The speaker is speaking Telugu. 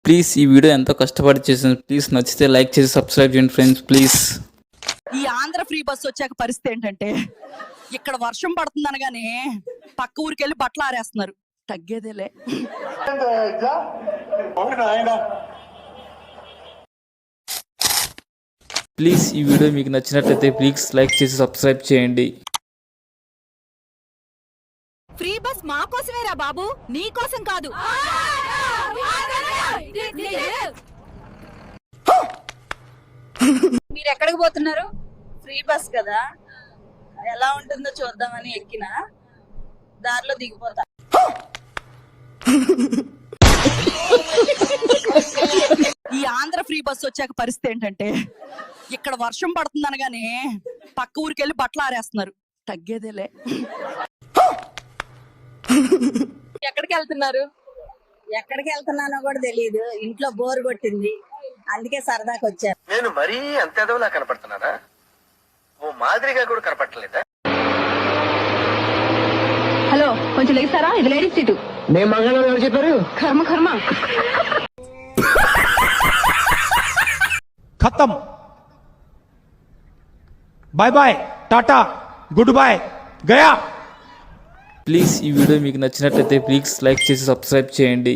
ప్లీజ్ ఈ వీడియో ఎంతో కష్టపడి చేసాను. ప్లీజ్ నచ్చితే లైక్ చేసి సబ్స్క్రైబ్ చేయండి ఫ్రెండ్స్ ప్లీజ్. ఈ ఆంధ్ర ఫ్రీ బస్ వచ్చాక పరిస్థితి ఏంటంటే ఇక్కడ వర్షం పడుతుంది అనగానే పక్క ఊరికి వెళ్ళి బట్టలు ఆరేస్తున్నారు. తగ్గేదేలే. ప్లీజ్ ఈ వీడియో మీకు నచ్చినట్లయితే ప్లీజ్ లైక్ చేసి సబ్స్క్రైబ్ చేయండి. ఫ్రీ బస్ మా కోసమేరా బాబు, నీ కోసం కాదు. మీరు ఎక్కడికి పోతున్నారు? ఫ్రీ బస్ కదా, ఎలా ఉంటుందో చూద్దామని ఎక్కిన, దారిలో దిగిపోతా. ఈ ఆంధ్ర ఫ్రీ బస్ వచ్చాక పరిస్థితి ఏంటంటే ఇక్కడ వర్షం పడుతుంది అనగానే పక్క ఊరికి వెళ్ళి బట్టలు ఆరేస్తున్నారు. తగ్గేదేలే. ఎక్కడికి వెళ్తున్నారు? ఎక్కడికి వెళ్తున్నానో కూడా తెలియదు. ఇంట్లో బోర్ కొట్టింది, అందుకే సరదాకి వచ్చాను. నేను మరీ అంత ఎదవలా కనపడుతున్నారా? ఓ మాదిరిగా కూడా కనపడలేదా? హలో, కొంచెం లేస్తారా? ఇది లేడీస్ సీటు. నేను మగాడు ఎవరు చెప్పారు? కర్మ కర్మ. खत्म, बाय बाय, टाटा, गुड बाय, गया. ప్లీజ్ ఈ వీడియో మీకు నచ్చినట్లయితే ప్లీజ్ లైక్ చేసి సబ్స్క్రైబ్ చేయండి.